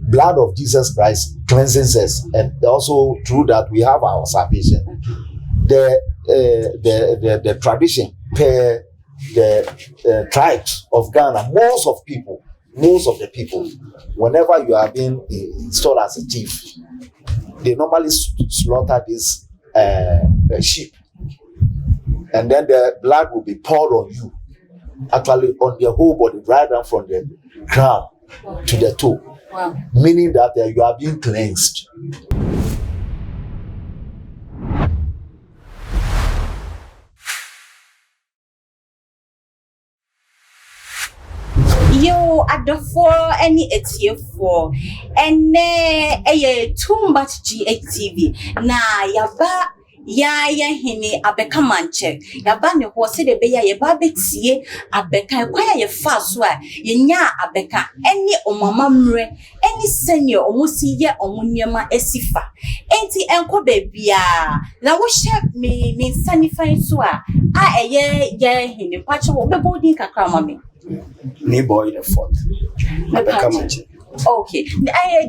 blood of Jesus Christ cleanses us, and also through that we have our salvation. The tradition per the tribes of Ghana, most of the people, whenever you are being installed as a chief, they normally slaughter this sheep, and then the blood will be poured on you, actually on the whole body, right down from the crown to the toe. Wow. Meaning that you are being cleansed. Yo, adofo any etiefo ene too much GHTV na yaba ya hini Abeka manche yaba ne ho se de be ya yaba betie Abeka kwa ya fa so a yenya Abeka ene omama mre ene senior omusi ye omuniema esifa enti enko bebia na wo hye me sanify so a eye hini pacho wo bebo din kakra mame. New boy the fourth. Abeka manche. Okay.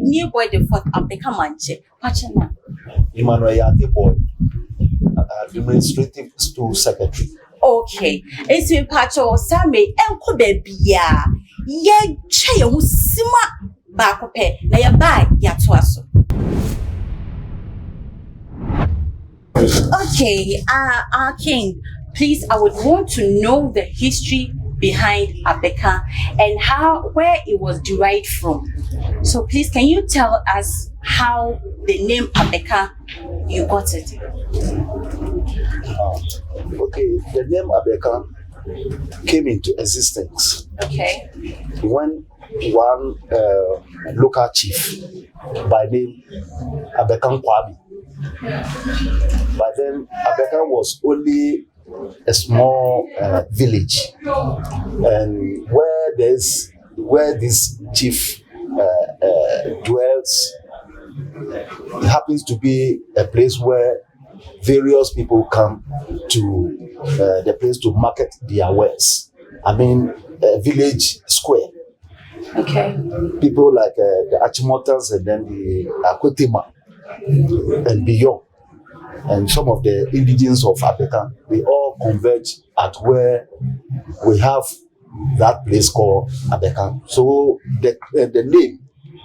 New boy the fourth Abeka manche. Pachana. Emmanuel Yate boy. Administrative School Secretary. Okay. Esi pacho same enko bebia. Ye che ye sima ba ko pe na ye ba ya to aso. Okay. Our king, please, I would want to know the history behind Abeka and where it was derived from. So please, can you tell us how the name Abeka, you got it? Okay, the name Abeka came into existence. Okay. When one local chief by name Abeka Kwame. But then Abeka was only a small village, and where this chief dwells, it happens to be a place where various people come to the place to market their wares. I mean, a village square. Okay. People like the Achimotans and then the Akwetima and beyond. And some of the indigenes of Abeka, we all converge at where we have that place called Abeka. So the name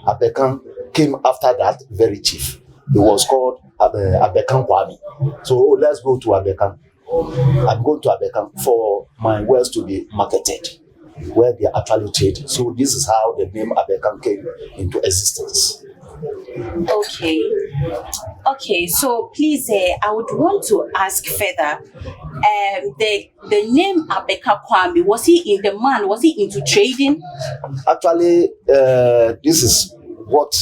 Abeka came after that very chief. It was called Abeka Kwame. So let's go to Abeka. I'm going to Abeka for my wares to be marketed, where they actually trade. So this is how the name Abeka came into existence. Okay, so please, I would want to ask further. The name Abeka Kwame, was he into trading? Actually, this is what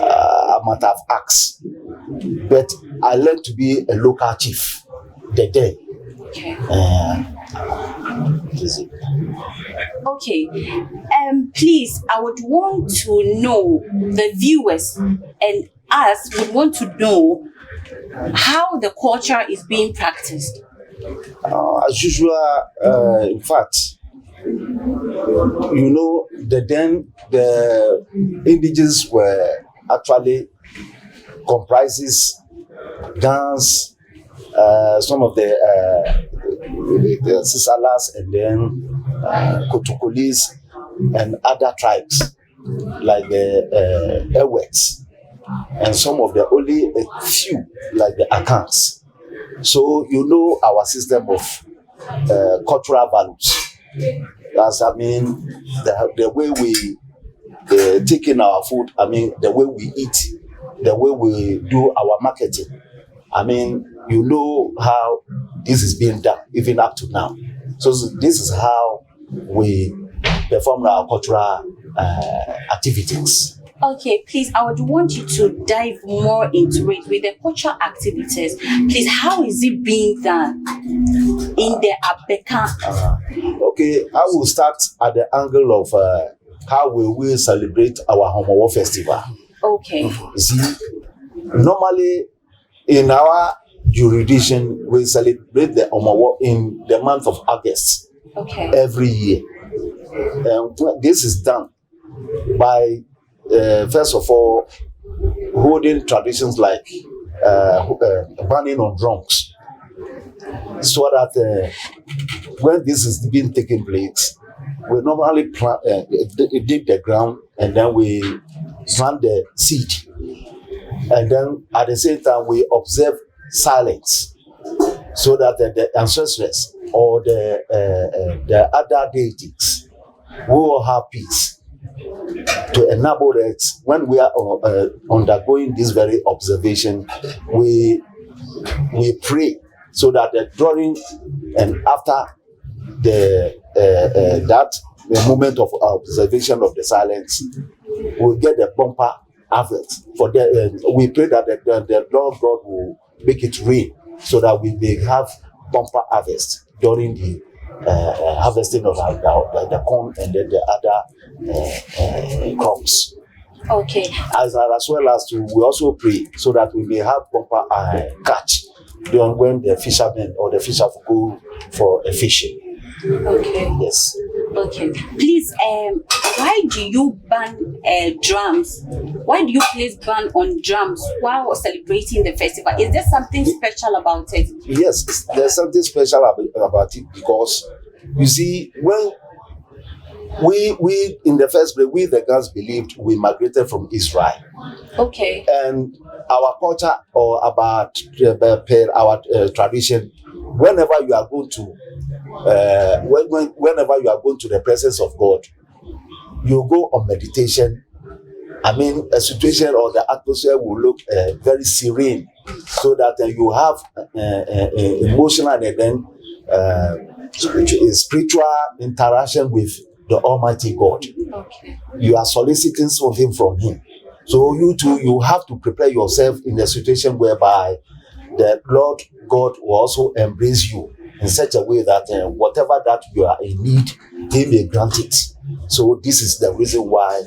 I might have asked, but I learned to be a local chief the day. Okay. Okay. Please, I would want to know, the viewers and us would want to know how the culture is being practiced. As usual, in fact, you know, the indigenous were actually comprises dance, some of the Sisalas and then Kotokolis and other tribes like the Ewets, and some of the only a few like the Akans. So you know our system of cultural values. That's, I mean, the way we take in our food, I mean, the way we eat, the way we do our marketing. I mean, you know how this is being done, even up to now. So this is how we perform our cultural activities. Okay, please, I would want you to dive more into it with the cultural activities. Please, how is it being done in the Abeka? Okay, I will start at the angle of how we will celebrate our Homowo festival. Okay. You see, normally in our jurisdiction, we celebrate the Homowo in the month of August. Okay. Every year. This is done by first of all, holding traditions like banning on drums, so that when this is being taken place, we normally dig the ground and then we plant the seed, and then at the same time we observe silence, so that the ancestors or the other deities will have peace, to enable that when we are undergoing this very observation, we pray, so that during and after the moment of observation of the silence, we'll get the bumper harvest. For we pray that the Lord God will make it rain, so that we may have bumper harvest during the harvesting of the corn and then the other crops. Okay. As well as we also pray so that we may have bumper catch during when the fishermen or the fishers go for a fishing. Okay. Yes. Okay. Please, why do you ban drums? Why do you place ban on drums while celebrating the festival? Is there something special about it? Yes, there's something special about it, because you see, when we in the first place, we the Gans believed we migrated from Israel. Okay. And our culture or about our tradition, whenever you are going to whenever you are going to the presence of God, you go on meditation. I mean, a situation or the atmosphere will look very serene, so that you have emotional and then spiritual interaction with the Almighty God. Okay. You are soliciting something from Him. So you too, you have to prepare yourself in a situation whereby the Lord God will also embrace you in such a way that whatever that you are in need, He may grant it. So this is the reason why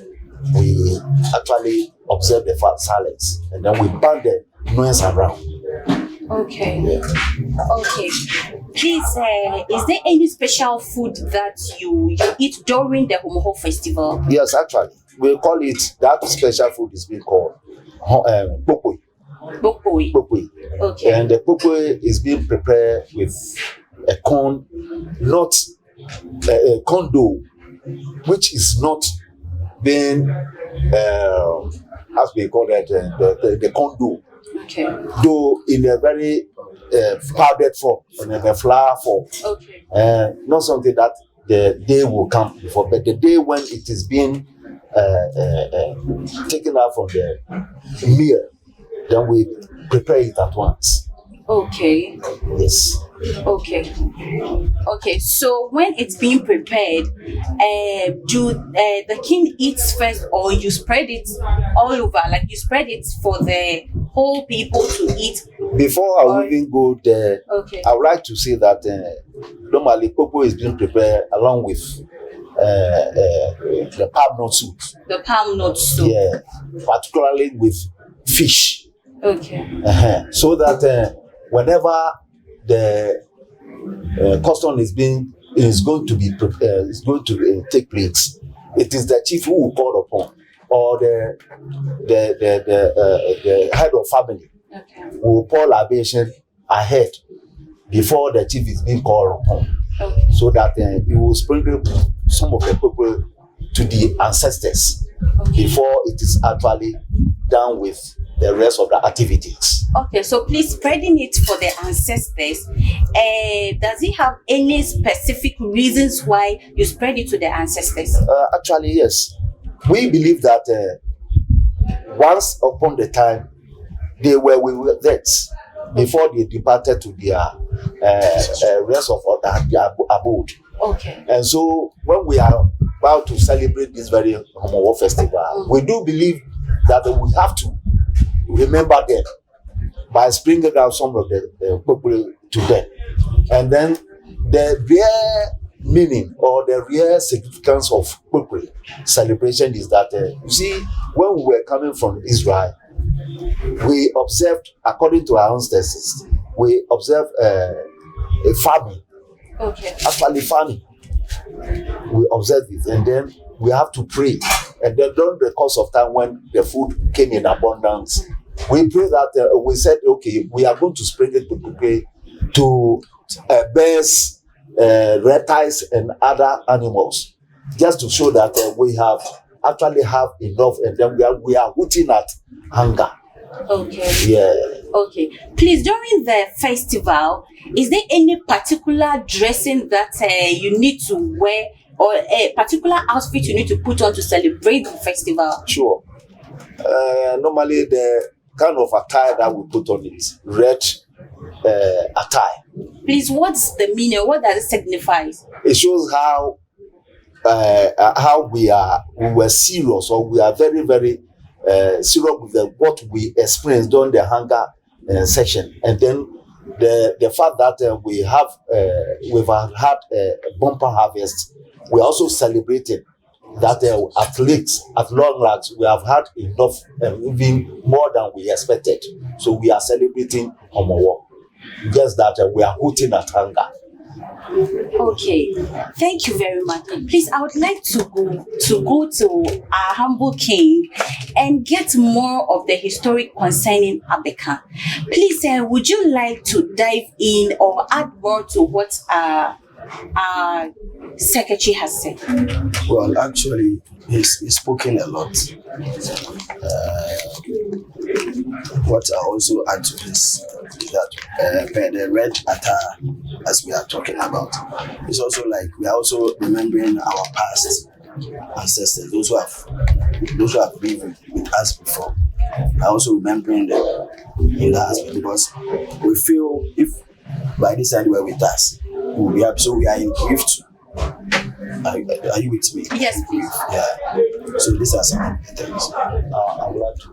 we actually observe the silence, and then we ban the noise around. Okay. Yeah. Okay. Please, is there any special food that you eat during the Homoho festival? Yes, actually, we call it, that special food is being called pokoi. Bokoi. Pokoi. Okay. And the pokoi is being prepared with a corn, not a corn dough, which is not being, as we call it, the corn dough. Okay. Though in a very powdered form, in a flour form. Okay. Not something that the day will come before, but the day when it is being taken out from the meal, then we prepare it at once. Okay. Yes. Okay. Okay. So when it's being prepared, do the king eats first, or you spread it all over? Like you spread it for the whole people to eat? Before I will even go there, okay, I would like to say that normally popo is being prepared along with the palm nut soup. The palm nut soup. Yeah, particularly with fish. Okay. So that whenever the custom is going to take place, it is the chief who will call upon, or the head of family. Okay. Will pour libation ahead before the chief is being called upon. Okay. So that he will sprinkle some of the people to the ancestors, okay, before it is actually done with the rest of the activities. Okay, so please, spreading it for the ancestors, does it have any specific reasons why you spread it to the ancestors? Actually, yes. We believe that once upon the time, they were with us before they departed to their rest of their abode. Okay. And so when we are about to celebrate this very Homowo festival, we do believe that we have to remember them by springing out some of the people to them. And then the real meaning or the real significance of people celebration is that, you see, when we were coming from Israel, we observed, according to our ancestors, we observed a farming. Okay. Actually farming. We observed it, and then we have to pray. And then during the course of time when the food came in abundance, we pray that we said, okay, we are going to spread it to pray to bears, reptiles, and other animals, just to show that we have actually have enough, and then we are hooting at hunger. Okay. Yeah. Okay. Please, during the festival, is there any particular dressing that you need to wear, or a particular outfit you need to put on to celebrate the festival? Sure. Normally, the kind of attire that we put on is red attire. Please, what's the meaning? What does it signify? It shows how we were serious, or we are very, very serious with what we experienced during the hunger session, and then the fact that we've had a bumper harvest. We also celebrated that at Lੇaks, at long last, we have had enough, even more than we expected. So we are celebrating Homowo. Just that we are hooting at hunger. Okay, thank you very much. Please, I would like to go to our humble king and get more of the history concerning Abeka. Please, would you like to dive in or add more to what our secretary has said? Well, actually, he's spoken a lot. What I also add to this is that the red attire, as we are talking about, is also like we are also remembering our past ancestors, those who have been with us before. Are also remembering them in that aspect, because we feel if by this time they were with us, we'll be happy. So we are in grief too. Are you with me? Yes, please. Yeah. So these are some of the things I would like to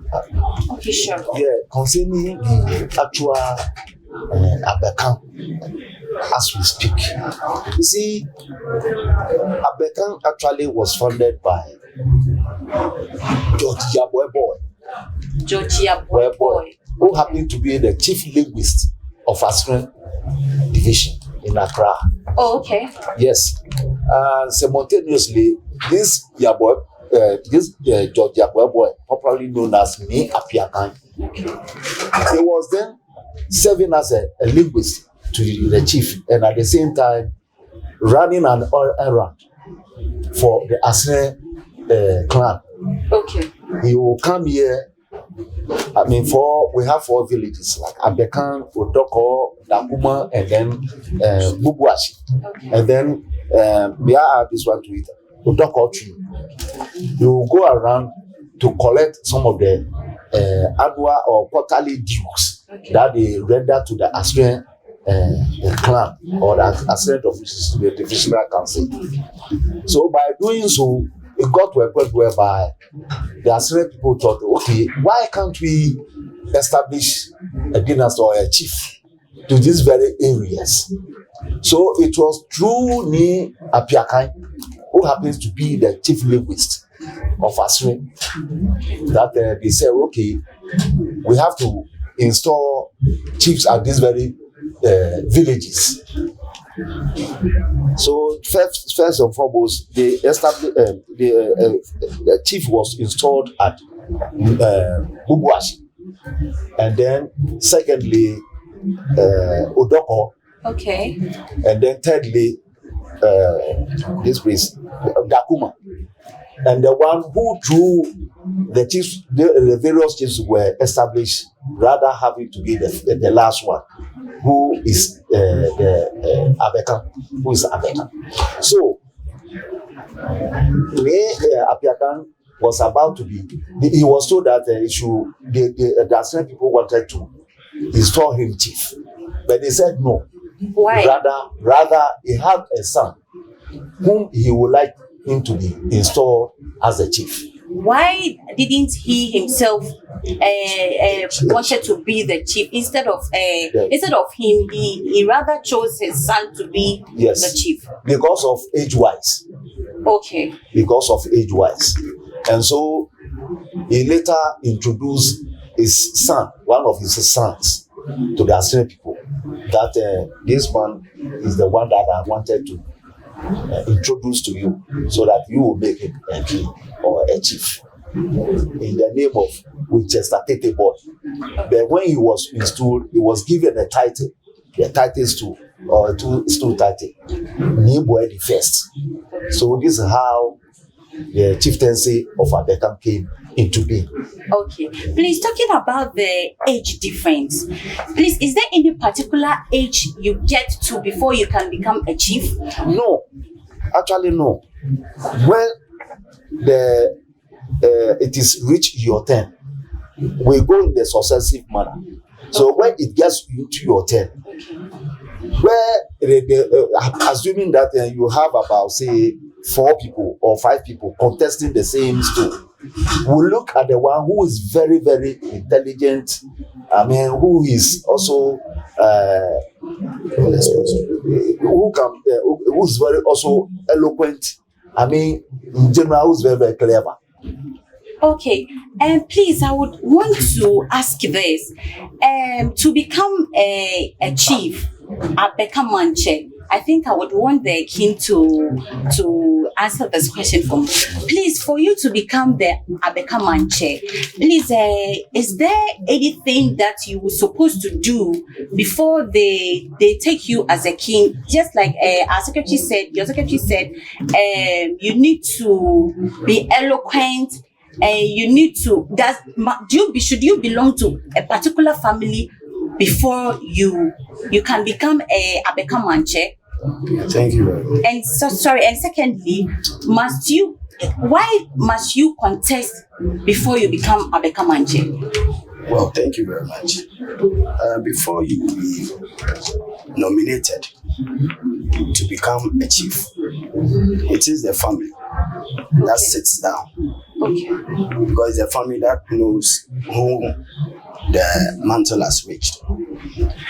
Okay, sure. Yeah, concerning the actual Abeka, as we speak. You see, Abeka actually was founded by Georgia Boy, who happened to be the chief linguist of Ancestral division in Accra. Oh, okay. Yes. Simultaneously, this George Boy, popularly known as Me Apiakan, he was then serving as a linguist to the chief, and at the same time running an errand for the Ancestral clan. Okay. He will come here. We have 4 villages like Abeka, Odoko, Dakuma, and then Bubuashi. Okay. And then we are this one to it, Odoko tree. You will go around to collect some of the annual or quarterly dues that they render to the Ancestral clan or the Ancestral officials, the divisional council. So by doing so, it got to a point whereby the Ancestral people thought, okay, why can't we establish a dynasty or a chief to these very areas? So it was through Ni Apiakan, who happens to be the chief linguist of Ancestral, that they said, okay, we have to install chiefs at these very villages. So first and foremost, they established the chief was installed at Bubuashi, and then secondly Odoko, Okay. and then thirdly this place Dakuma, and the one who through the chiefs, the various chiefs were established, rather having to be the last one, who is the Abeka, who is Abeka. So where Apiakan was about to be, he was told that the Ancestral people wanted to install him chief, but they said no. Why? Rather, he had a son whom he would like him to be installed as a chief. Why didn't he himself wanted to be the chief instead of him? He rather chose his son to be the chief because of age-wise. Okay. Because of age-wise, and so he later introduced his son, one of his sons, to the Ancestral people. That this man is the one that I wanted to introduced to you so that you will make him a king or a chief in the name of Winchester Tete Boy. But when he was installed, he was given a title, stool or stool title, Niboy the First. So this is how the chieftaincy of Abeka came into being. Okay, please, talking about the age difference, please, is there any particular age you get to before you can become a chief? No, actually no. When it is reached your turn, we go in the successive manner. So when it gets you to your turn, where assuming that you have about say 4 people or 5 people contesting the same stool, we look at the one who is very, very intelligent. I mean, who is also who's very also eloquent. I mean, in general, who's very, very clever. Okay, and please, I would want to ask this: to become a chief, Abeka Manche, I think I would want the king to answer this question for me. Please, for you to become the Abeka Manche, please, is there anything that you were supposed to do before they take you as a king? Just like our secretary said, your secretary said, you need to be eloquent. You need to should you belong to a particular family before you can become a Abeka Manche? Thank you very much. And and secondly, why must you contest before you become Abeka Manche? Well, thank you very much. Before you be nominated to become a chief, it is the family that sits down. Okay. Because the family that knows whom the mantle has reached.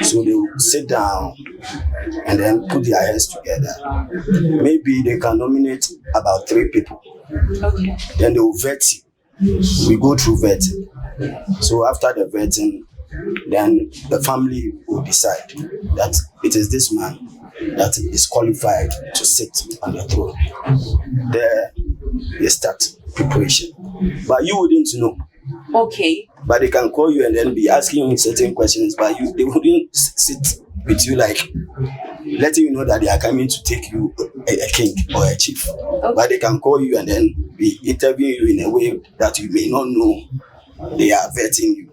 So they will sit down and then put their heads together. Maybe they can nominate about 3 people. Okay. Then they will vet you. We go through vetting. So after the vetting, then the family will decide that it is this man that is qualified to sit on the throne. There they start preparation. But you wouldn't know. Okay. But they can call you and then be asking you certain questions, but they wouldn't sit with you like letting you know that they are coming to take you a king or a chief. Okay. But they can call you and then be interviewing you in a way that you may not know they are vetting you.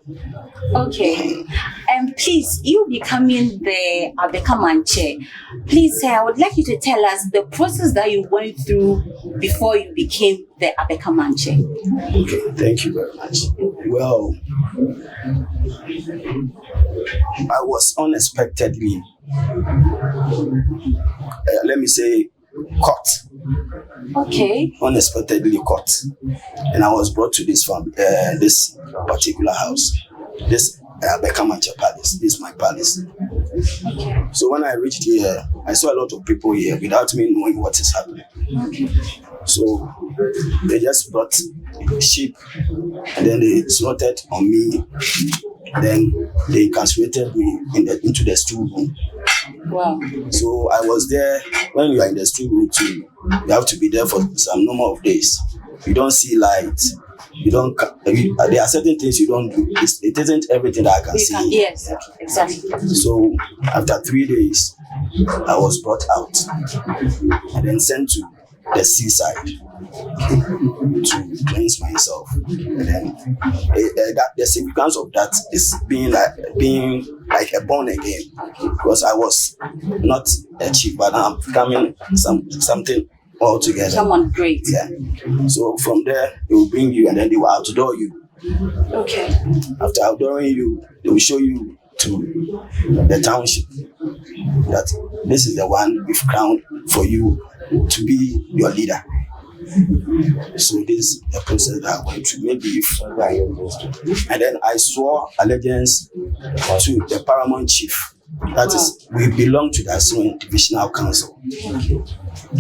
Okay. And please, you becoming the Abeka Manche, please, I would like you to tell us the process that you went through before you became the Abeka Manche. Okay, thank you very much. Well, I was unexpectedly, let me say, caught. Okay. Unexpectedly caught. And I was brought to this family, this particular house. This Abeka Manche Palace. This is my palace. Okay. So when I reached here, I saw a lot of people here without me knowing what is happening. Okay. So they just brought sheep and then they slaughtered on me. Then they castrated me into the stool room. Wow. So I was there. When you are in the stool room too, you have to be there for some number of days. You don't see light. You don't. There are certain things you don't do. It isn't everything that I can see. Yes, exactly. So after 3 days, I was brought out and then sent to the seaside to cleanse myself. And then the significance of that is being like a born again, because I was not a chief, but I'm becoming something altogether. Someone great. Yeah. So from there, they will bring you and then they will outdoor you. Okay. After outdooring you, they will show you to the township that this is the one we've crowned for you to be your leader. So this is the process that I went through. Maybe and then I swore allegiance to the paramount chief. That is, we belong to the Assyrian Divisional Council.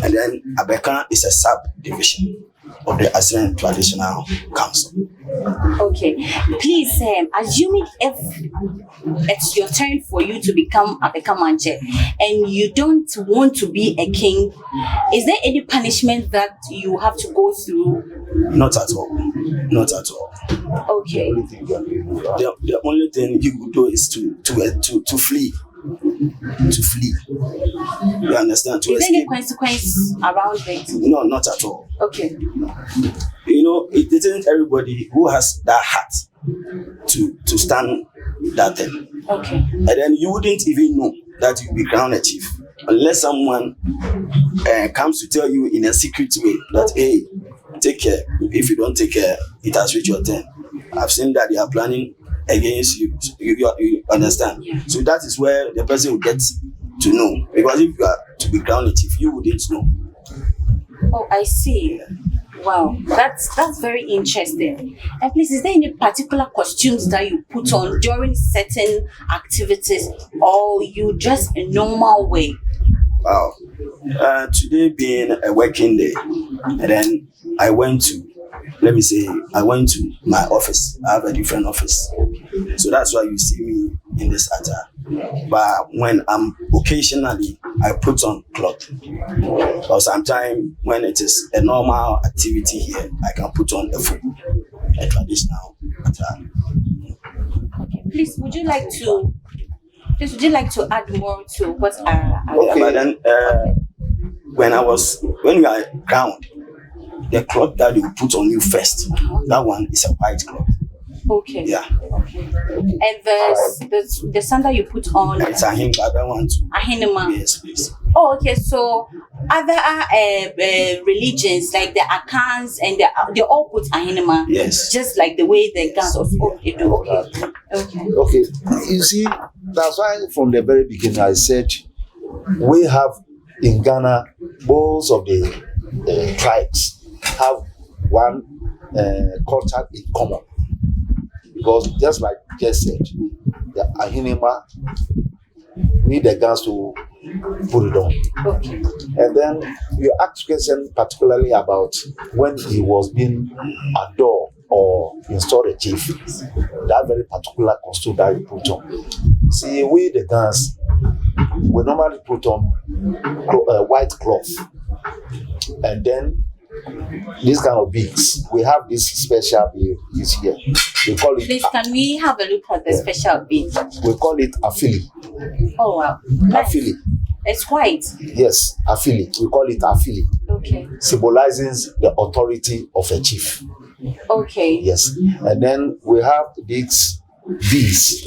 And then Abeka is a sub-division. of the Assyrian Traditional Council. Okay, please, assuming if it's your turn for you to become Abeka Manche and you don't want to be a king, is there any punishment that you have to go through? Not at all. Not at all. Okay. The only thing you could do is to flee. To flee. You understand? To Is there any escape. consequence around it? No, not at all. Okay. You know, it isn't everybody who has that heart to stand that thing. Okay. And then you wouldn't even know that you'll be crowned a chief unless someone comes to tell you in a secret way that, hey, take care. If you don't take care, it has reached your turn. I've seen that they are planning against you. You understand? Yeah. So that is where the person will get to know. Because if you are to be crowned a chief, you wouldn't know. Oh, I see. Wow, that's very interesting. And please, is there any particular costumes that you put on during certain activities, or you dress a normal way? Wow. Today being a working day, and then I went to my office. I have a different office. So that's why you see me in this attire. But when I'm occasionally, I put on cloth. Or sometimes when it is a normal activity here, I can put on a traditional attire. Okay. Please, would you like to add more to what Okay. But then when you are crowned, the cloth that you put on you first, that one is a white cloth. Okay. Yeah. And the sandal you put on, It's a hymn, but that one too. ahinema. Yes, please. Oh, okay. So other religions like the Akans and they all put ahinema. Yes. Just like the way the Gans also do. Okay. Okay. Okay, you see, that's why from the very beginning I said we have in Ghana, most of the tribes have one culture in common. Because just like just said, the Ahinema need the guns to put it on. Okay. And then you asked question particularly about when he was being adored or installed a chief, that very particular costume that he put on. See, we the guns, we normally put on white cloth, and then this kind of beads. We have this special beads here. We call it. Please, can we have a look at the special bead? We call it afili. Oh wow. Nice. Afili. It's white. Yes, afili. We call it afili. Okay. Symbolizes the authority of a chief. Okay. Yes, and then we have these beads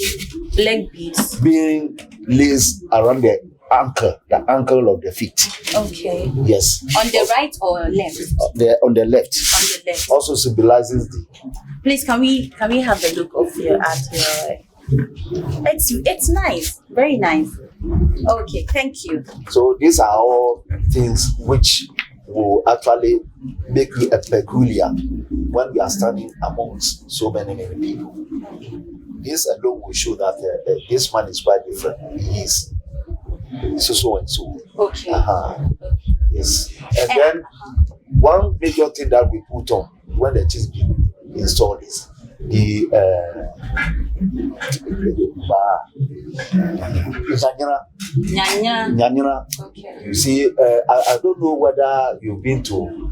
Leg beads. being laced around the ankle of the feet. Okay. Yes. On the right or left? On the left. On the left. Also symbolizes the. Please, can we have a look of your art here? It's nice, very nice. Okay, thank you. So these are all things which will actually make you a peculiar when we are standing amongst so many people. This alone will show that this man is quite different. He is so and so. Okay. Yes. And then one major thing that we put on when the chief installed is the Nyanyana. Okay. You see, I don't know whether you've been to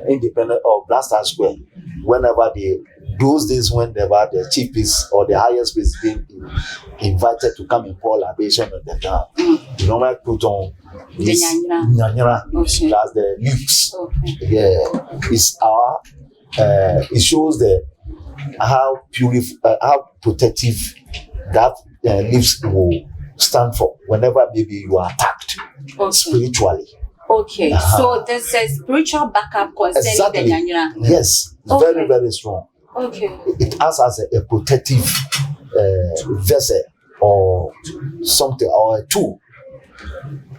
Independent or Blaster Square. Whenever those days, whenever the chief is or the highest is being invited to come and pour libation on the ground, you normally put on this Nyanyana. Okay. That's the Lέaks. Okay. Yeah, it's our. It shows how protective that leaves will stand for whenever maybe you are attacked spiritually. Okay, so there's a spiritual backup concerning Exactly. the Nyanyana. Yes, Okay. very, very strong. Okay. It acts as a protective vessel or something or a tool.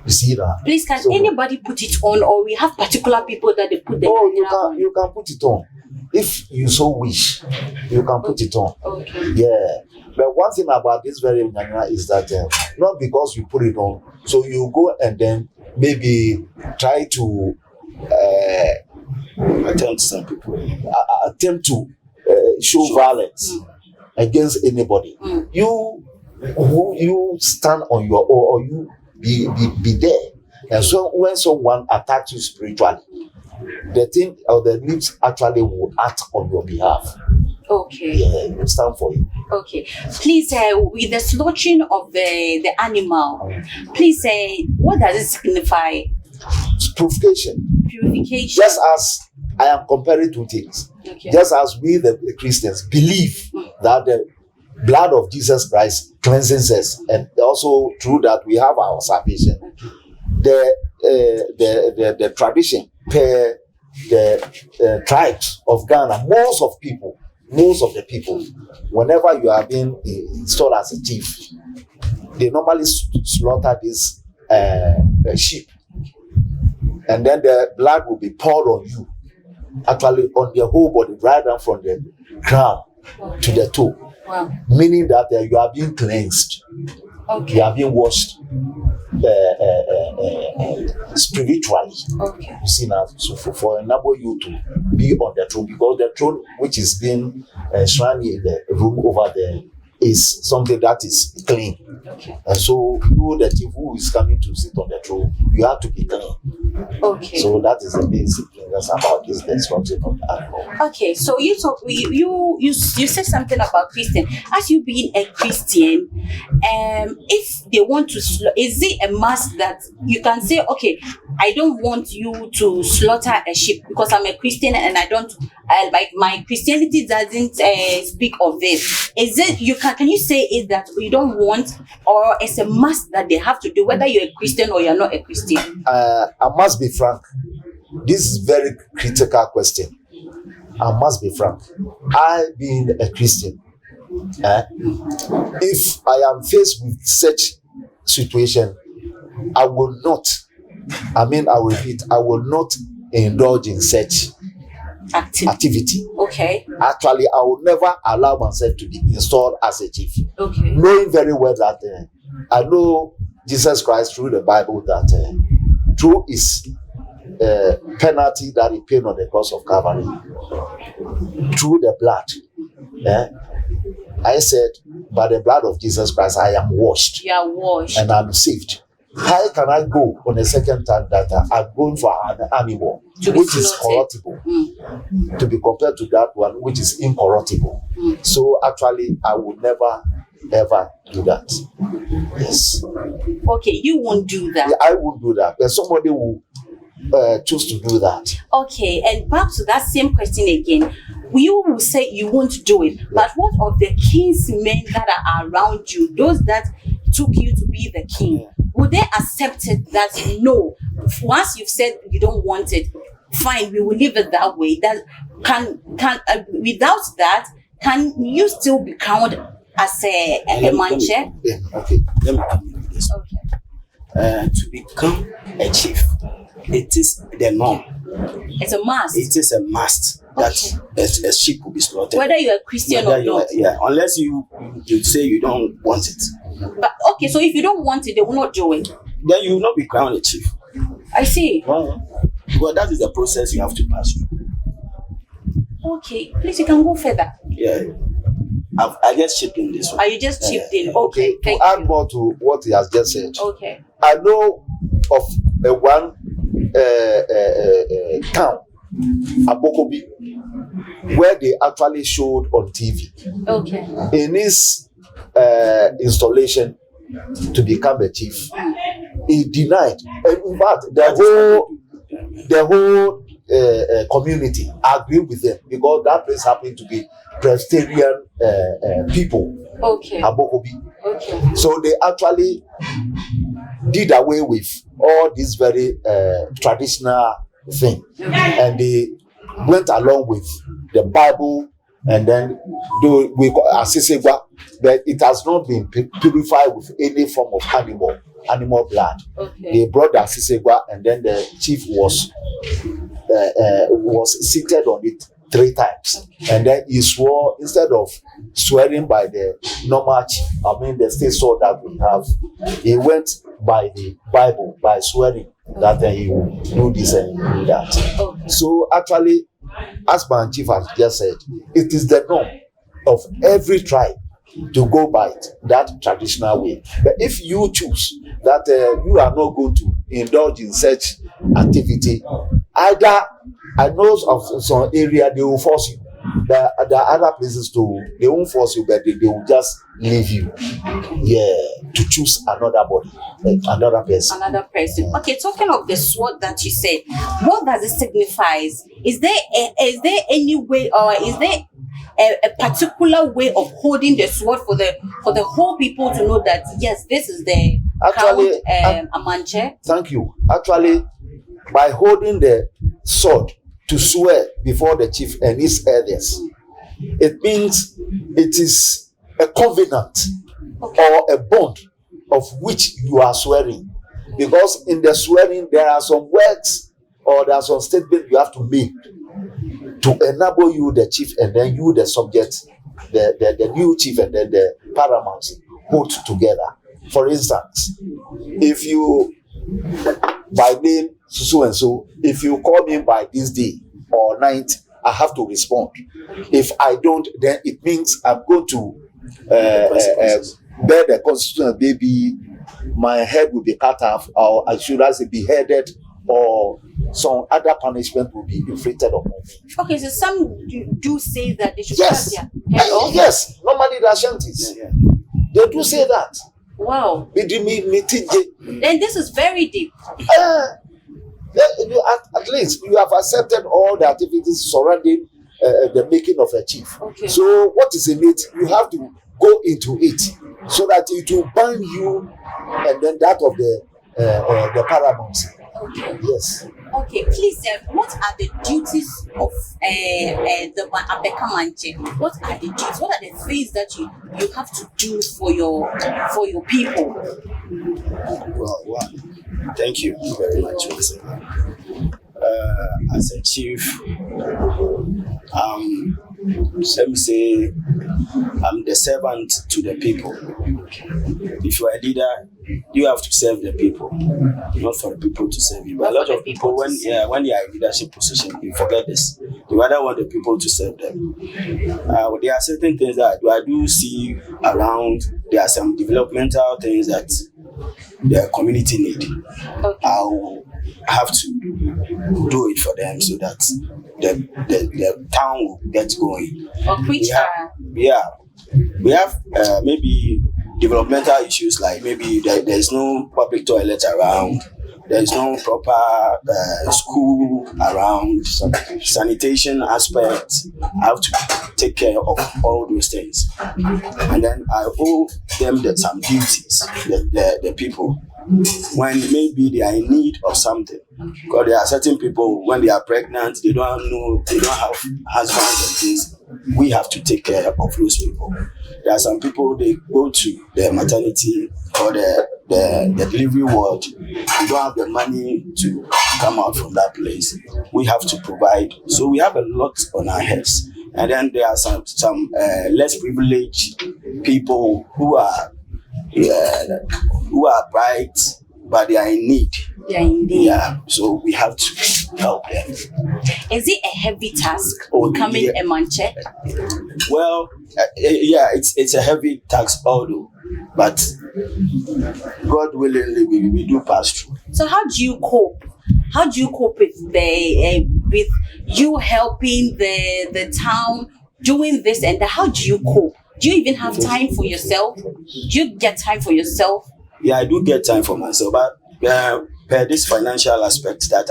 You see that? Please, can So- anybody put it on, or we have particular people that they put the Oh, Nyanyana on? you can put it on. If you so wish, you can put it on. Okay. Yeah. But one thing about this very Nyanyana is that not because you put it on, so you go and then maybe try to Attempt some people. Attempt to show violence against anybody. You stand on your own, or you be there. And so when someone attacks you spiritually, the thing or the lips actually will act on your behalf. Okay. Yeah, you stand for it. Okay. Please, with the slaughtering of the animal, please say, what does it signify? Purification. Purification. Just as I am comparing two things. Okay. Just as we the Christians believe that the blood of Jesus Christ cleanses us, and also through that we have our salvation. The tradition per the tribes of Ghana, most of the people, whenever you are being installed as a chief, they normally slaughter this sheep, and then the blood will be poured on you, actually on the whole body, right down from the crown to the toe. Wow. Meaning that you are being cleansed. Okay. You are being washed spiritually. Okay. You see now, so for enable you to be on the throne, because the throne which is being shrouded in the room over there is something that is clean. Okay. And so you, the chief who is coming to sit on the throne, you have to be clean. Okay. So that is the basic thing that's about this destruction of the animal. Okay, so you said something about Christian. As you being a Christian, if they want to, is it a must that you can say, okay, I don't want you to slaughter a sheep because I'm a Christian and I don't, like my Christianity doesn't speak of this. Is it can you say it that you don't want, or it's a must that they have to do, whether you're a Christian or you're not a Christian? I must be frank. This is very critical question. I must be frank. I, being a Christian, if I am faced with such situation, I will not. I will repeat. I will not indulge in such activity. Okay. Actually, I will never allow myself to be installed as a chief. Okay. Knowing very well that I know Jesus Christ through the Bible that through his penalty that he paid on the cross of Calvary, through the blood, I said, by the blood of Jesus Christ, I am washed. You are washed. And I'm saved. How can I go on the second time that I'm going for an animal which is corruptible to be compared to that one which is incorruptible? So actually, I would never ever do that. Yes. Okay, you won't do that. Yeah, I won't do that. But somebody will choose to do that. Okay, and back to that same question again. You will say you won't do it, but what of the king's men that are around you, those that took you to be the king? Would they accept it that no, once you've said you don't want it, fine, we will leave it that way? That can without that, can you still be crowned as a manche? Okay. Let me come in this. Okay. To become a chief, it is the norm. It's a must. It is a must that a sheep will be slaughtered. Whether you're a Christian or not. Yeah, unless you say you don't want it. But okay, so if you don't want it, they will not do it. Then you will not be crowned a chief. I see. Because that is the process you have to pass through. Okay, please, you can go further. Yeah. I just chipped in this one. Are you just chipped in? Okay, To thank add you. more to what he has just said, Okay. I know of one town, Abokobi, where they actually showed on TV. Okay. In his installation to become a chief, he denied. And in fact, the whole community agreed with them because that place happened to be Presbyterian people. Okay. Abokobi. Okay. So they actually did away with all this very traditional thing, and they went along with the Bible, and then we Asisegwa, but it has not been purified with any form of animal blood. Okay. They brought the Asisegwa, and then the chief was seated on it 3 times, and then he swore, instead of swearing by the normal chief, the state sword that we have, he went by the Bible by swearing that he will do this and do that. Okay. So actually, as my chief has just said, it is the norm of every tribe to go by that traditional way. But if you choose that you are not going to indulge in such activity, either I know of some area they will force you. There are other places they won't force you, but they will just leave you. Yeah, to choose another body, another person. Another person. Okay, talking of the sword that you said, what does it signify? Is there any way, or is there a particular way of holding the sword for the whole people to know that yes, this is the Actually, Amanche? Thank you. Actually, by holding the sword to swear before the chief and his elders, it means it is a covenant or a bond of which you are swearing. Because in the swearing, there are some words or there are some statements you have to make to enable you, the chief, and then you, the subject, the new chief, and then the paramount hold together. For instance, if you, by name so and so, if you call me by this day or night, I have to respond. If I don't, then it means I'm going to bear the consequence. Maybe my head will be cut off, or I should say beheaded, or some other punishment will be inflicted upon me. Okay, so some do say that they should Yes, cut their head off. yes. Normally the Ashantis, they do say that. Wow. Then Then this is very deep. At least you have accepted all the activities surrounding the making of a chief. Okay. So what is in it? You have to go into it so that it will bind you, and then that of the paramount. Okay. Yes. Okay, please, what are the duties of the Abeka Manche? What are the duties? What are the things that you have to do for your people? Well, thank you very much once again. As a chief, let me say, I'm the servant to the people. If you are a leader, you have to serve the people, not for the people to serve you. But a lot of people, when they are in leadership position, you forget this. They rather want the people to serve them. There are certain things that I do see around. There are some developmental things that the community need. Okay. I'll have to do it for them so that the town will get going. We have maybe developmental issues, like maybe there is no public toilet around, there is no proper school around, sanitation aspect. I have to take care of all those things, and then I owe them some duties, the people, when maybe they are in need of something. Because there are certain people, when they are pregnant, they don't have husbands and things. We have to take care of those people. There are some people, they go to the maternity or the delivery ward, they don't have the money to come out from that place. We have to provide. So we have a lot on our heads. And then there are some less privileged people who are bright, but they are in need. They are in need. Yeah, so we have to help them. Is it a heavy task becoming a Manche? Well, it's a heavy task, although, but God willingly, we do pass through. So how do you cope? How do you cope with with you helping the town doing this and that? How do you cope? Do you even have time for yourself? Do you get time for yourself? Yeah, I do get time for myself, but per this financial aspect that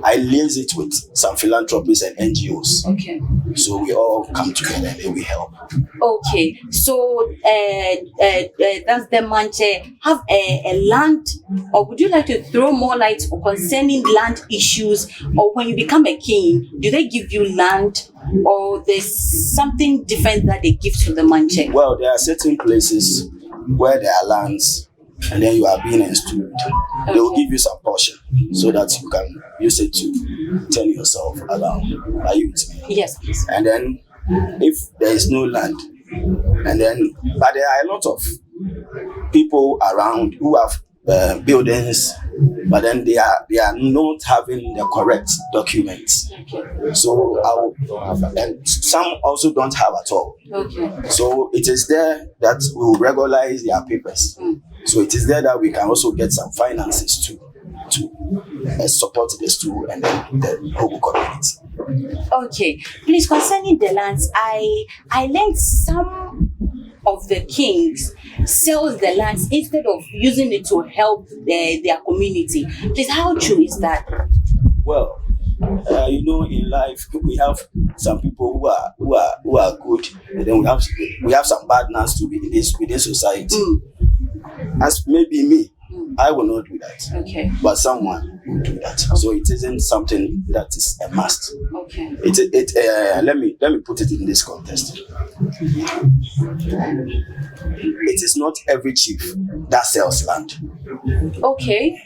I liaise it with some philanthropists and NGOs. Okay. So we all come together and then we help. Okay. So does the Manche have a land, or would you like to throw more light concerning land issues? Or when you become a king, do they give you land, or there's something different that they give to the Manche? Well, there are certain places where there are lands, and then you are being installed. Okay. They will give you some portion so that you can use it to turn yourself around. Are you with me? Yes, please. And then if there is no land, but there are a lot of people around who have buildings but then they are not having the correct documents. Okay. So and some also don't have at all. Okay. So it is there that we will regularize their papers. So it is there that we can also get some finances to support the school and the whole community. Okay. Please, concerning the lands, I learned some of the kings sells the lands instead of using it to help their community. Please, how true is that? Well, in life we have some people who are good, and then we have some bad ones to be within society. As maybe me, I will not do that. Okay. But someone will do that. So it isn't something that is a must. Okay. Let me put it in this context. It is not every chief that sells land. Okay.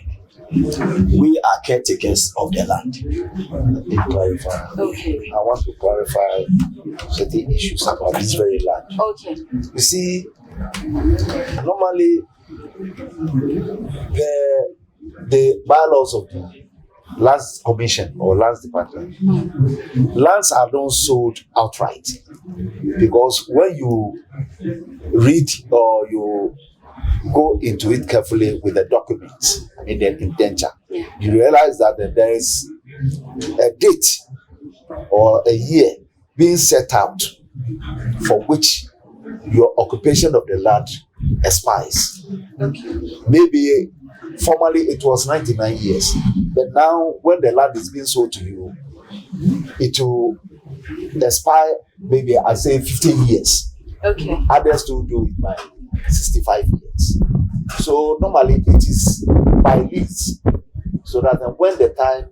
We are caretakers of the land. Let me clarify. Okay. I want to clarify certain issues about this very land. Okay. You see, normally the bylaws of the Lands Commission or Lands Department, lands are not sold outright, because when you read or you go into it carefully with the documents, the indenture, you realize that there is a date or a year being set out for which your occupation of the land expires. Okay. Maybe formerly it was 99 years, but now when the land is being sold to you, it will expire maybe, I say, 15 years. Okay. Others to do it by 65 years. So normally it is by lease, so that when the time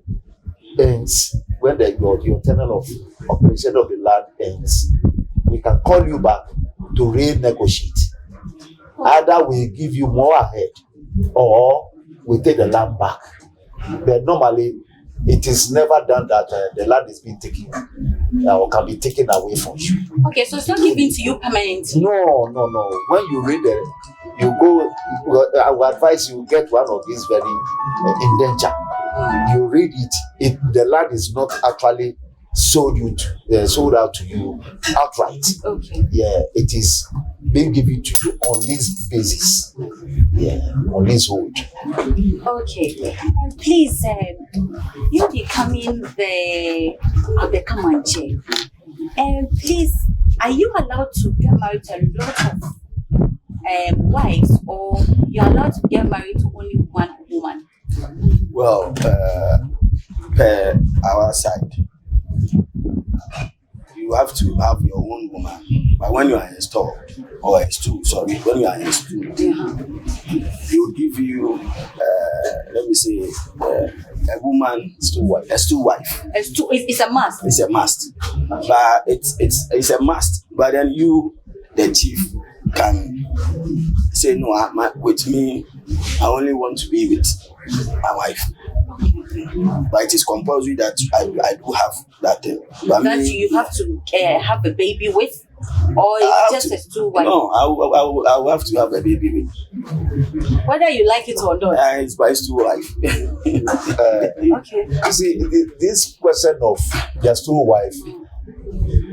ends, when your tenure of operation of the land ends, we can call you back to renegotiate. Either we give you more ahead, or we take the land back. But normally it is never done that the land is being taken or can be taken away from you. Okay, so it's not given to you permanently. No. When you read you go, I will advise you get one of these very indenture. You read it. The land is not actually sold out to you outright. Okay. Yeah, it is being given to you on lease basis. Yeah, on leasehold. Okay. And please, you becoming the Abeka Manche. And please, are you allowed to get married to a lot of wives, or you're allowed to get married to only one woman? Well, per our side, you have to have your own woman. But when you are installed, or installed, sorry, when you are installed, they will give you, let me say, a woman, a stool wife. It's a must. It's a must. But it's a must. But then you, the chief, can say, no, with me, I only want to be with my wife. But it is compulsory that I do have that thing. But that you have to have a baby with, or it's just a stool wife? No, I will have to have a baby with. Whether you like it or not. It's by stool wife. Okay. You see, this question of the stool wife,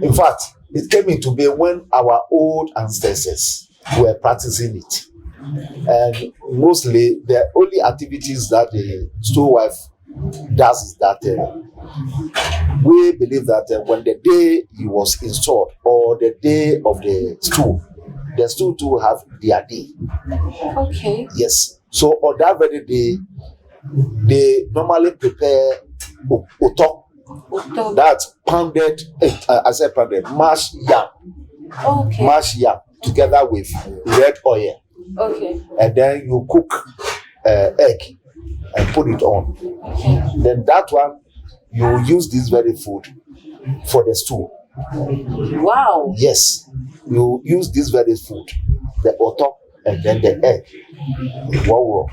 in fact, it came into being when our old ancestors were practicing it. And mostly the only activities that the stool wife does is that we believe that when the day he was installed, or the day of the stool too have their day. Okay. Yes. So on that very day, they normally prepare oto. That's pounded, mashed yam. Okay. Mashed yam together with red oil. Okay. And then you cook egg and put it on. Okay. Then that one, you use this very food for the stew. Wow. Yes, you use this very food, the oto and then the egg. Wow.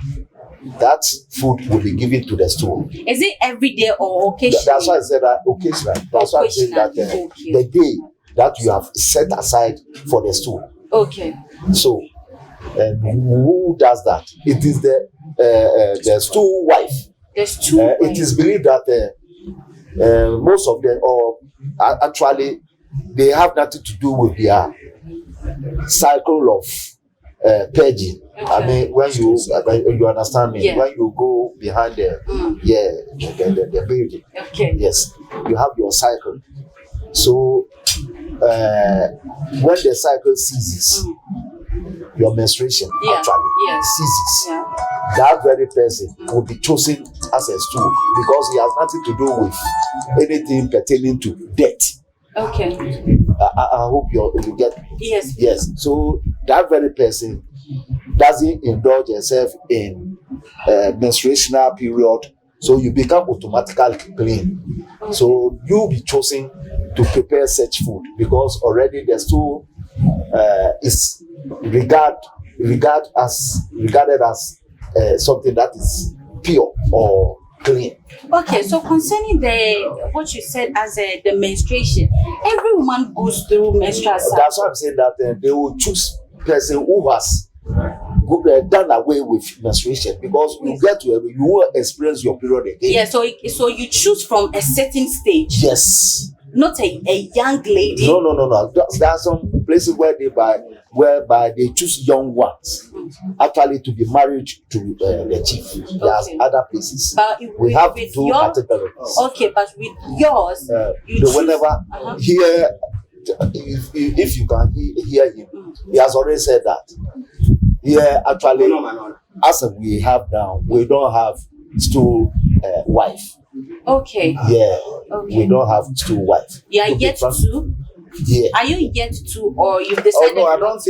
That food will be given to the stew. Is it every day or occasionally? That's why I said that occasionally. That's why I said that Okay. the day that you have set aside for the stew. Okay. So And who does that? It is the stool wife. There's two. It is believed that most of them, or actually, they have nothing to do with their cycle of purging. Okay. I mean, when you understand me, Yeah. when you go behind the building, Okay. yes, you have your cycle. So when the cycle ceases, your menstruation actually ceases. Yeah. That very person will be chosen as a stool because he has nothing to do with anything pertaining to death. Okay. I hope you get me. Yes. Yes. So that very person doesn't indulge yourself in menstruational period, so you become automatically clean. Okay. So you'll be chosen to prepare such food because already the stool is regarded as something that is pure or clean. Okay, so concerning what you said as the menstruation, every woman goes through menstrual cycle. That's why I'm saying that they will choose person who has done away with menstruation because you get to you will experience your period again. Yeah, so you choose from a certain stage. Yes. Not a young lady. No. There are some places whereby they choose young ones actually to be married to the chief. There's other places. But we have two categories. Okay, but with yours, you choose. Whenever here, if you can hear him, he has already said that. Here, actually, as we have now, we don't have stool wife. Okay. Yeah. Okay. We don't have stool wife. You are yet to? Yeah. Are you yet to, or you've decided? Oh no, I don't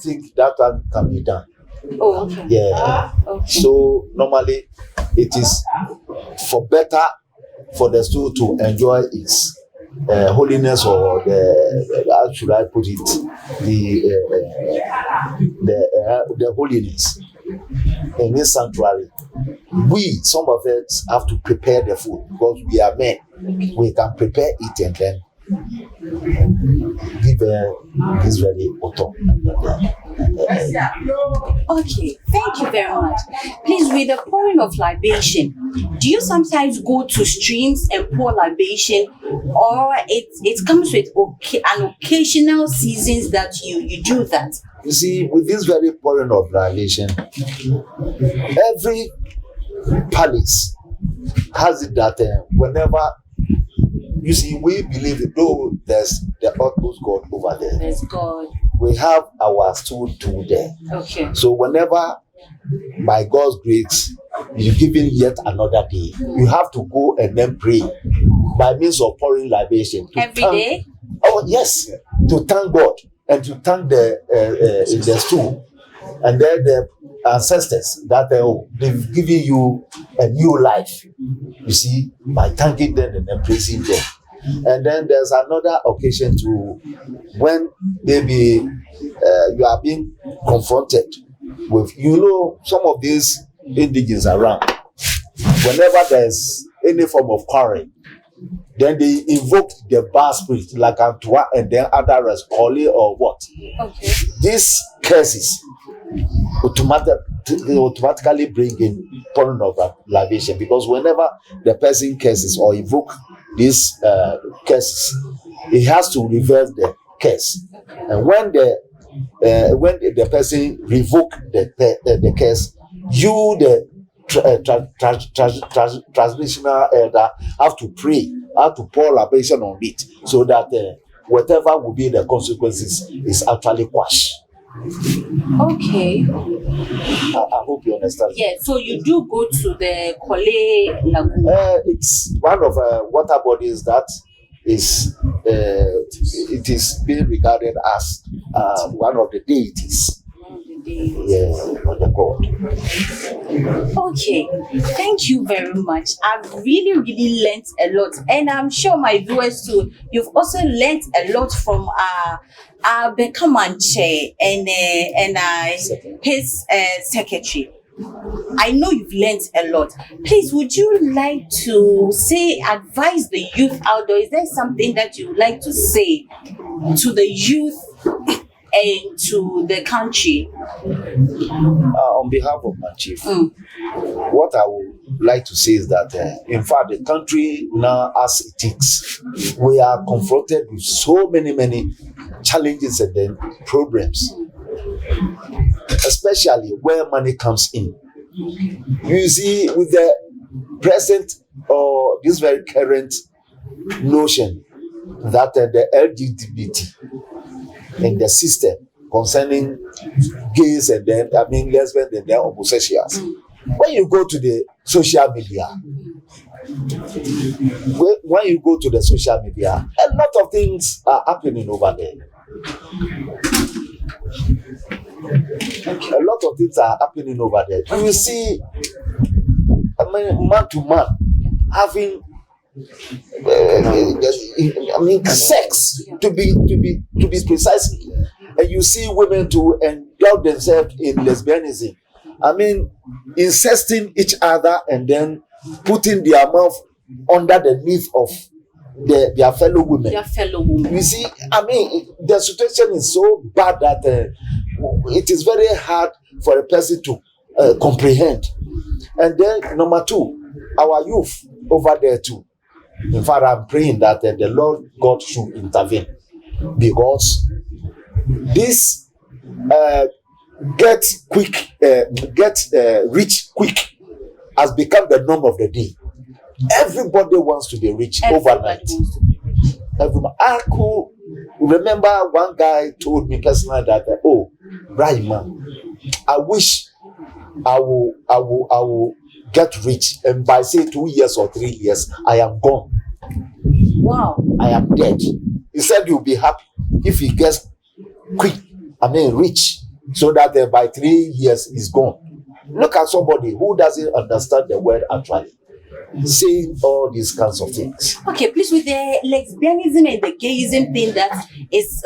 think that one can be done. Oh, okay. Yeah. Okay. So normally, it is for better for the stool to enjoy its holiness, or how should I put it, the holiness in this sanctuary. We, some of us, have to prepare the food because we are men. We can prepare it and then give this very autumn. Okay, thank you very much. Please, with the pouring of libation, do you sometimes go to streams and pour libation, or it comes with an occasional seasons that you do that? You see, with this very pouring of libation, every palace has it that whenever you see, we believe that though there's the utmost God over there, There's God. we have our stool too there. Okay. So whenever, by God's grace, you're given yet another day, you have to go and then pray by means of pouring libation. Every day? Oh yes, to thank God and to thank the stool, and then the ancestors that they've given you a new life. You see, by thanking them and then praising them. And then there's another occasion to when maybe you are being confronted with, some of these indigenous around. Whenever there's any form of quarrel, then they invoke the bar spirit like Antoine and then others, Koli or what. Okay. These curses automatically bring in pouring of libation, because whenever the person curses or invoke these curses, he has to reverse the curse. And when the person revoke the curse, you the translational elder have to pray, have to pour libation on it, so that whatever will be the consequences is actually quashed. Okay. I hope you understand. Yeah, so you do go to the Kole Lagoon. It's one of water bodies that is it is being regarded as one of the deities. Yes, of the god. Okay, thank you very much. I've really learned a lot, and I'm sure my viewers too. You've also learned a lot from Abeka and his secretary. I know you've learned a lot. Please, would you like to advise the youth out there? Is there something that you would like to say to the youth into the country? On behalf of my chief, what I would like to say is that, in fact, the country now, as it is, we are confronted with so many challenges and then problems, especially where money comes in. You see, with the present or this very current notion that the LGBT in the system concerning gays and then lesbians and then homosexuals. When you go to the social media, a lot of things are happening over there. A lot of things are happening over there. You see, man to man having sex to be precise, and you see women to indulge themselves in lesbianism. Incesting each other and then putting their mouth under the knee of their fellow women. You see, the situation is so bad that it is very hard for a person to comprehend. And then number two, our youth over there too. In fact, I'm praying that the Lord God should intervene, because this get rich quick has become the norm of the day. Everybody wants to be rich overnight. I could remember one guy told me personally that, oh, Brahman, I wish I will get rich, and by say 2 years or 3 years, I am gone. Wow. I am dead. He said you'll be happy if he gets rich, so that by 3 years he's gone. Look at somebody who doesn't understand the word actually saying all these kinds of things. Okay, please, with the lesbianism and the gayism thing that it's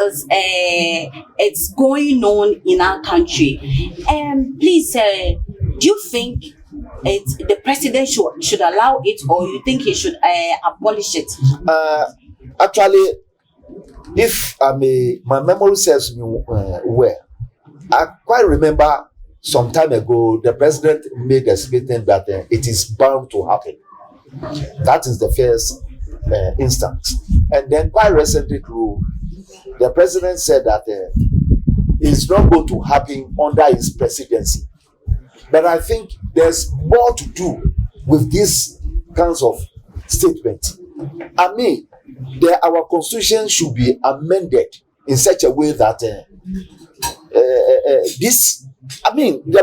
going on in our country, please, do you think the president should allow it, or you think he should abolish it? Actually, if my memory serves me well, I quite remember some time ago the president made a statement that it is bound to happen. That is the first instance. And then quite recently too, the president said that it's not going to happen under his presidency. But I think there's more to do with these kinds of statements. Our constitution should be amended in such a way that the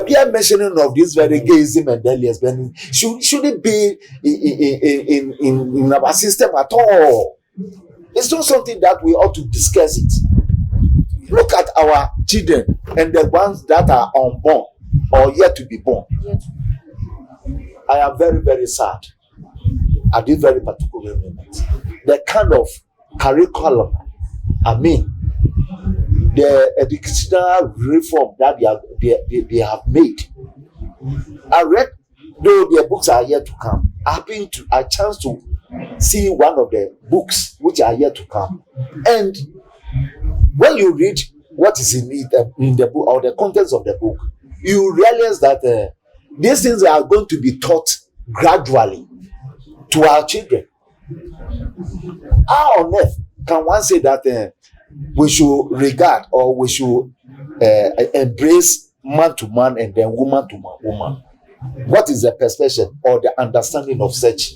mere mentioning of this very gayism and lesbianism shouldn't be in our system at all. It's not something that we ought to discuss it. Look at our children and the ones that are unborn or yet to be born. I am very, very sad at this very particular moment. The kind of curriculum, the educational reform that they have made. I read, though their books are yet to come. I've been to a chance to see one of the books which are yet to come. And when you read what is in the book or the contents of the book, you realize that these things are going to be taught gradually to our children. How on earth can one say that we should regard or we should embrace man to man and then woman to woman? What is the perspective or the understanding of such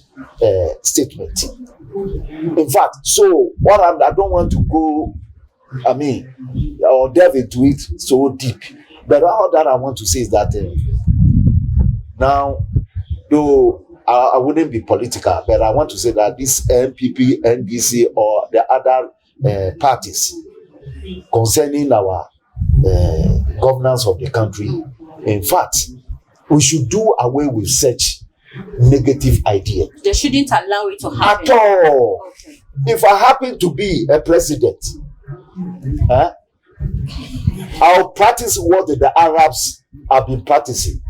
statement? In fact, so what I don't want to go, or delve into it so deep. But all that I want to say is that now, though I wouldn't be political, but I want to say that this NPP, NDC, or the other parties concerning our governance of the country, in fact, we should do away with such negative idea. They shouldn't allow it to happen at all. Okay. If I happen to be a president, I'll practice what the Arabs have been practicing.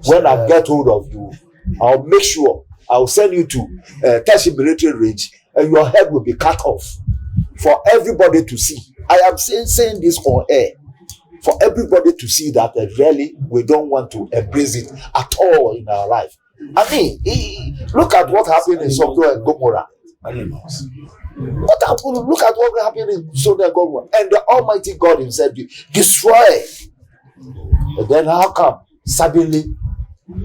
When I get hold of you, I'll make sure I'll send you to Tashi military range, and your head will be cut off for everybody to see. I am saying this on air for everybody to see that really we don't want to embrace it at all in our life. I mean, look at what happened in Sodom and Gomorrah. Animals. What happened? Look at what happened in Sodom and Gomorrah. And the Almighty God Himself destroy. And then how come suddenly,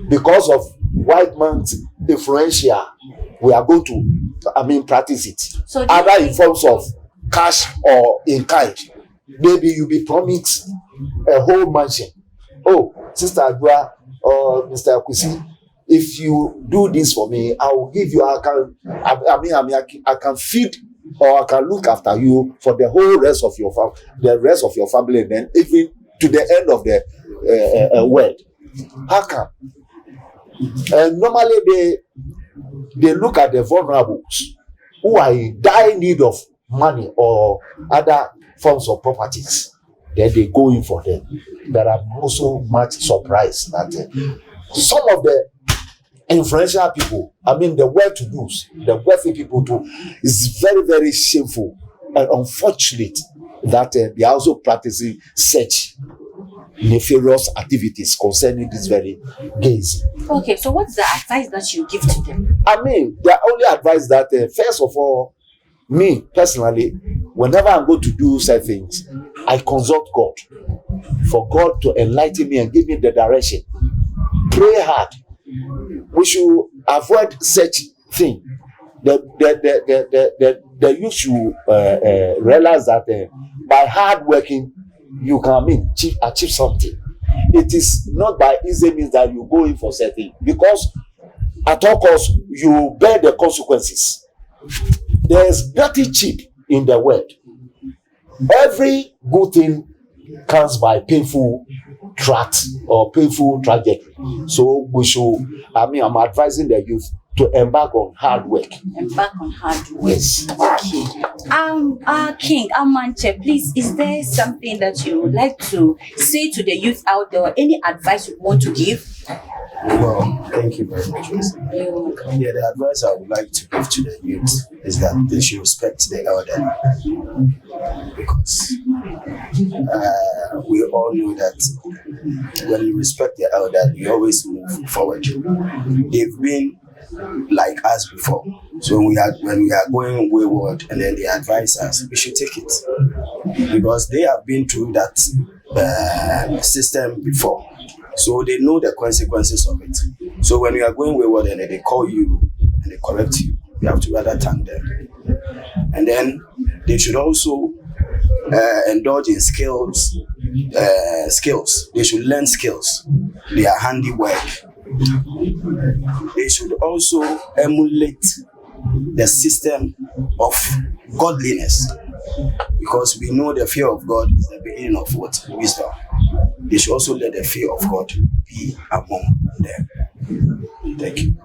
because of white man's influential, we are going to, practice it. So either in forms of cash or in kind. Maybe you be promised a whole mansion. Oh, Sister Adua or Mr. Akwisi, if you do this for me, I will give you. I can feed or I can look after you for the whole rest of your family, and then even to the end of the world. How come? And normally they look at the vulnerables who are in dire need of money or other forms of properties. Then they go in for them. But I'm also much surprised that some of the influential people, the well-to-dos, the wealthy people too, is very, very shameful and unfortunate that they are also practicing such nefarious activities concerning this very gays. Okay, so what's the advice that you give to them? The only advice that, first of all, me personally, whenever I'm going to do certain things, I consult God for God to enlighten me and give me the direction. Pray hard. We should avoid such thing. The you should realize that by hard working you can achieve something. It is not by easy means that you go in for certain, because at all costs you bear the consequences. There is nothing cheap in the world. Every good thing comes by painful track or painful trajectory. So we should, I'm advising the youth to embark on hard work. Embark on hard work. Yes. Okay. King Amanche, please, is there something that you would like to say to the youth out there, or any advice you want to give? Well, thank you very much. Yeah, the advice I would like to give to the youth is that they should respect the elder, because we all know that when you respect the elder, you always move forward. They've been like us before, so when we are going wayward, and then they advise us, we should take it, because they have been through that system before. So they know the consequences of it. So when you are going wayward and they call you and they correct you, you have to rather thank them. And then they should also indulge in skills. They should learn skills. Their handiwork. They should also emulate the system of godliness, because we know the fear of God is the beginning of what? Wisdom. They should also let the fear of God be among them. Thank you.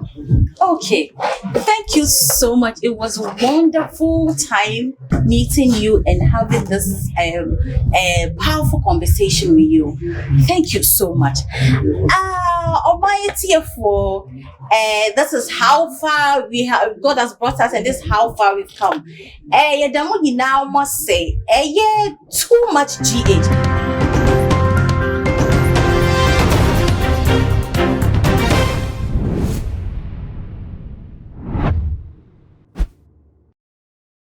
Okay, thank you so much. It was a wonderful time meeting you and having this powerful conversation with you. Thank you so much. Almighty, for this is how far God has brought us, and this is how far we've come. You now must say, too much GH.